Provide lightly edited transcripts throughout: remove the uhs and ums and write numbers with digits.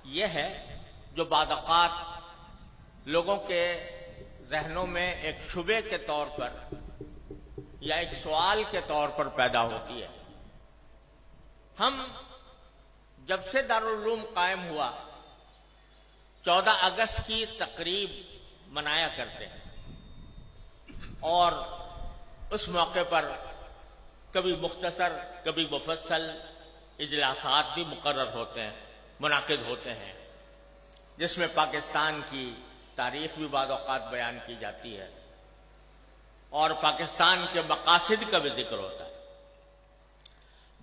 یہ ہے جو بعض اوقات لوگوں کے ذہنوں میں ایک شبے کے طور پر یا ایک سوال کے طور پر پیدا ہوتی ہے۔ ہم جب سے دارالعلوم قائم ہوا 14 اگست کی تقریب منایا کرتے ہیں، اور اس موقع پر کبھی مختصر کبھی مفصل اجلاسات بھی مقرر ہوتے ہیں، منعقد ہوتے ہیں، جس میں پاکستان کی تاریخ بھی بعض اوقات بیان کی جاتی ہے اور پاکستان کے مقاصد کا بھی ذکر ہوتا ہے۔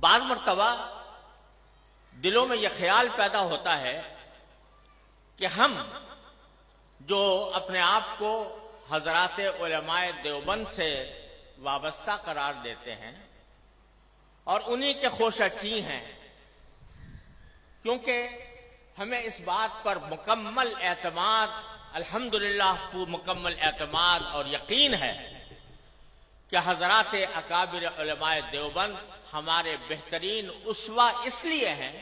بعض مرتبہ دلوں میں یہ خیال پیدا ہوتا ہے کہ ہم جو اپنے آپ کو حضرات علماء دیوبند سے وابستہ قرار دیتے ہیں اور انہی کے خوشچی ہیں، کیونکہ ہمیں اس بات پر مکمل اعتماد، الحمدللہ مکمل اعتماد اور یقین ہے کہ حضرات اکابر علماء دیوبند ہمارے بہترین اسوہ اس لیے ہیں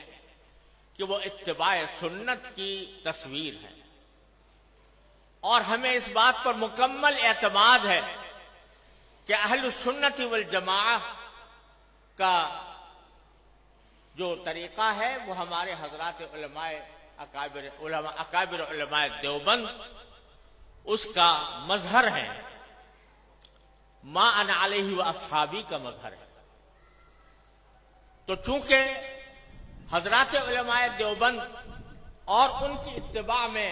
کہ وہ اتباع سنت کی تصویر ہے، اور ہمیں اس بات پر مکمل اعتماد ہے کہ اہل السنت والجماعہ کا جو طریقہ ہے وہ ہمارے حضرات اکابر علماء دیوبند اس کا مظہر ہے، ما انا علیہ و اصحابی کا مظہر ہے۔ تو چونکہ حضرات علماء دیوبند اور ان کی اتباع میں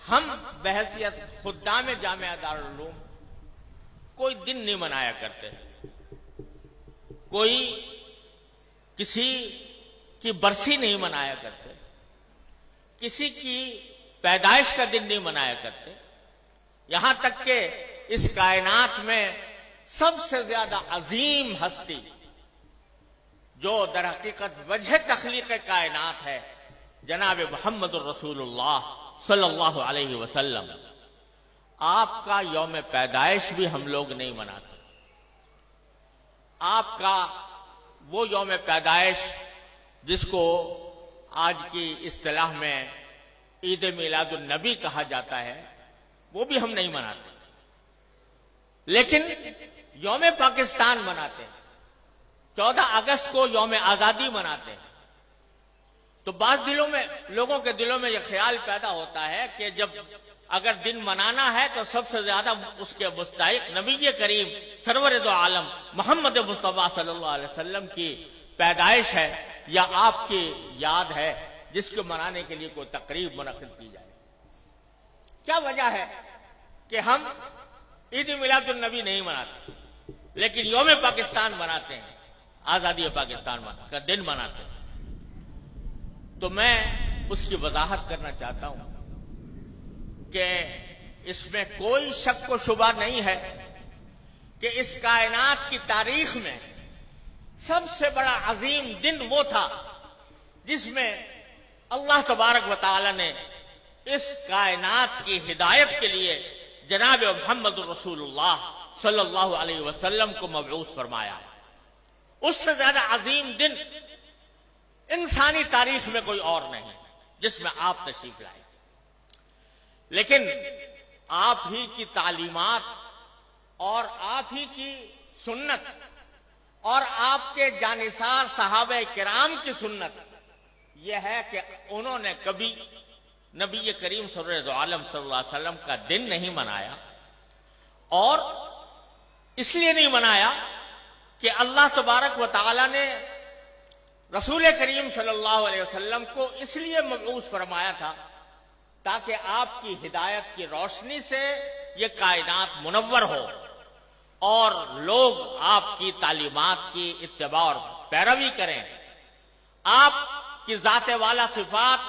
ہم بحیثیت خدام جامعہ دارالعلوم کوئی دن نہیں منایا کرتے، کوئی کسی کی برسی نہیں منایا کرتے، کسی کی پیدائش کا دن نہیں منایا کرتے، یہاں تک کہ اس کائنات میں سب سے زیادہ عظیم ہستی جو در حقیقت وجہ تخلیق کائنات ہے، جناب محمد الرسول اللہ صلی اللہ علیہ وسلم، آپ کا یوم پیدائش بھی ہم لوگ نہیں مناتے۔ آپ کا وہ یوم پیدائش جس کو آج کی اصطلاح میں عید میلاد النبی کہا جاتا ہے، وہ بھی ہم نہیں مناتے، لیکن یوم پاکستان مناتے ہیں، 14 اگست کو یوم آزادی مناتے ہیں۔ تو بعض لوگوں کے دلوں میں یہ خیال پیدا ہوتا ہے کہ جب اگر دن منانا ہے تو سب سے زیادہ اس کے مستحق نبی کریم سرور دو عالم محمد مصطفیٰ صلی اللہ علیہ وسلم کی پیدائش ہے یا آپ کی یاد ہے، جس کو منانے کے لیے کوئی تقریب منعقد کی جائے۔ کیا وجہ ہے کہ ہم عید میلاد النبی نہیں مناتے لیکن یوم پاکستان مناتے ہیں، آزادی پاکستان کا دن مناتے ہیں؟ تو میں اس کی وضاحت کرنا چاہتا ہوں کہ اس میں کوئی شک و شبہ نہیں ہے کہ اس کائنات کی تاریخ میں سب سے بڑا عظیم دن وہ تھا جس میں اللہ تبارک و تعالی نے اس کائنات کی ہدایت کے لیے جناب محمد رسول اللہ صلی اللہ علیہ وسلم کو مبعوث فرمایا۔ اس سے زیادہ عظیم دن انسانی تاریخ میں کوئی اور نہیں جس میں آپ تشریف لائے، لیکن آپ ہی کی تعلیمات اور آپ ہی کی سنت اور آپ کے جانثار صحابہ کرام کی سنت یہ ہے کہ انہوں نے کبھی نبی کریم سرور عالم صلی اللہ علیہ وسلم کا دن نہیں منایا، اور اس لیے نہیں منایا کہ اللہ تبارک و تعالی نے رسول کریم صلی اللہ علیہ وسلم کو اس لیے مبعوث فرمایا تھا تاکہ آپ کی ہدایت کی روشنی سے یہ کائنات منور ہو اور لوگ آپ کی تعلیمات کی اتباع اور پیروی کریں۔ آپ کی ذات والا صفات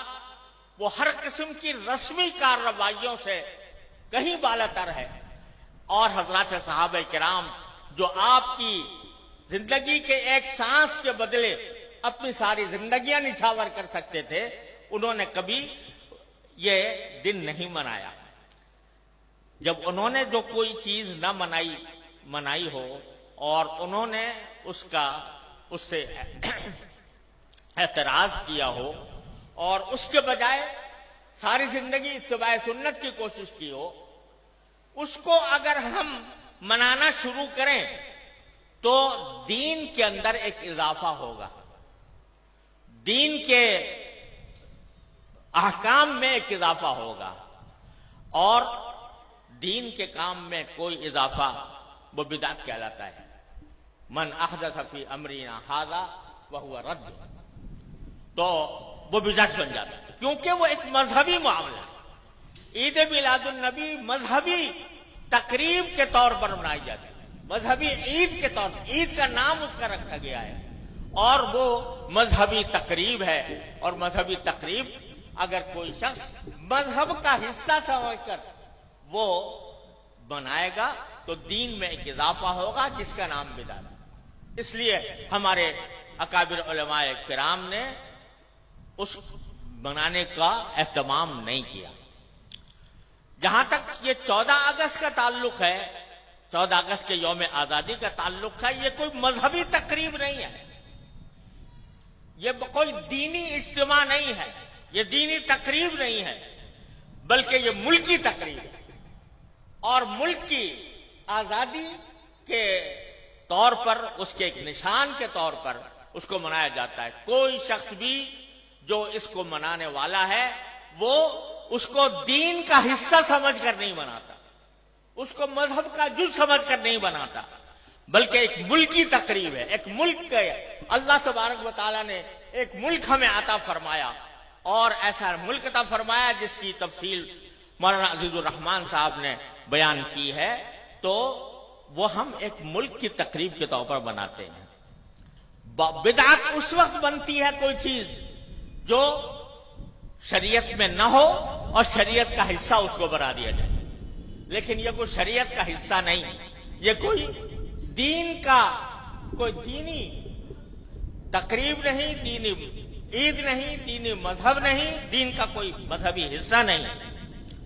وہ ہر قسم کی رسمی کارروائیوں سے کہیں بالا تر ہے، اور حضرات صحابہ کرام جو آپ کی زندگی کے ایک سانس کے بدلے اپنی ساری زندگیاں نچھاور کر سکتے تھے، انہوں نے کبھی یہ دن نہیں منایا۔ جب انہوں نے جو کوئی چیز نہ منائی ہو اور انہوں نے اس سے اعتراض کیا ہو اور اس کے بجائے ساری زندگی اتباع سنت کی کوشش کی ہو، اس کو اگر ہم منانا شروع کریں تو دین کے اندر ایک اضافہ ہوگا، دین کے احکام میں ایک اضافہ ہوگا، اور دین کے کام میں کوئی اضافہ وہ بدعت کہلاتا ہے۔ من احدث فی امرنا ھذا فہو رد، تو وہ بدعت بن جاتا ہے، کیونکہ وہ ایک مذہبی معاملہ ہے۔ عید میلاد النبی مذہبی تقریب کے طور پر منائی جاتی ہے، مذہبی عید کے طور پر، عید کا نام اس کا رکھا گیا ہے، اور وہ مذہبی تقریب ہے۔ اور مذہبی تقریب اگر کوئی شخص مذہب کا حصہ سمجھ کر وہ بنائے گا تو دین میں ایک اضافہ ہوگا جس کا نام بدعت ہے۔ اس لیے ہمارے اکابر علماء کرام نے اس بنانے کا اہتمام نہیں کیا۔ جہاں تک یہ 14 اگست کا تعلق ہے، 14 اگست کے یوم آزادی کا تعلق ہے، یہ کوئی مذہبی تقریب نہیں ہے، یہ کوئی دینی اجتماع نہیں ہے، یہ دینی تقریب نہیں ہے، بلکہ یہ ملکی تقریب ہے، اور ملک کی آزادی کے طور پر، اس کے ایک نشان کے طور پر اس کو منایا جاتا ہے۔ کوئی شخص بھی جو اس کو منانے والا ہے وہ اس کو دین کا حصہ سمجھ کر نہیں مناتا، اس کو مذہب کا جز سمجھ کر نہیں بناتا، بلکہ ایک ملکی تقریب ہے۔ ایک ملک کا اللہ تبارک و تعالیٰ نے ایک ملک ہمیں عطا فرمایا، اور ایسا ملک عطا فرمایا جس کی تفصیل مولانا عزیز الرحمان صاحب نے بیان کی ہے، تو وہ ہم ایک ملک کی تقریب کے طور پر بناتے ہیں۔ بدعت اس وقت بنتی ہے کوئی چیز جو شریعت میں نہ ہو اور شریعت کا حصہ اس کو بنا دیا جائے، لیکن یہ کوئی شریعت کا حصہ نہیں، یہ کوئی دین کا کوئی دینی تقریب نہیں، دینی عید نہیں، دینی مذہب نہیں، دین کا کوئی مذہبی حصہ نہیں،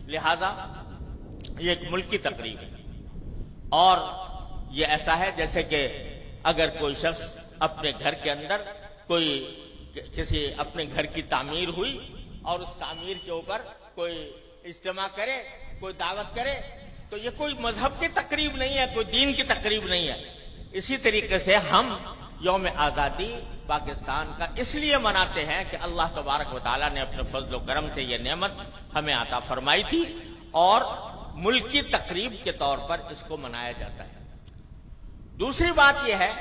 لہذا یہ ایک ملکی تقریب ہے۔ اور یہ ایسا ہے جیسے کہ اگر کوئی شخص اپنے گھر کے اندر کوئی کسی اپنے گھر کی تعمیر ہوئی اور اس تعمیر کے اوپر کوئی اجتماع کرے، کوئی دعوت کرے، تو یہ کوئی مذہب کی تقریب نہیں ہے، کوئی دین کی تقریب نہیں ہے۔ اسی طریقے سے ہم یوم آزادی پاکستان کا اس لیے مناتے ہیں کہ اللہ تبارک و تعالیٰ نے اپنے فضل و کرم سے یہ نعمت ہمیں عطا فرمائی تھی، اور ملکی تقریب کے طور پر اس کو منایا جاتا ہے۔ دوسری بات یہ ہے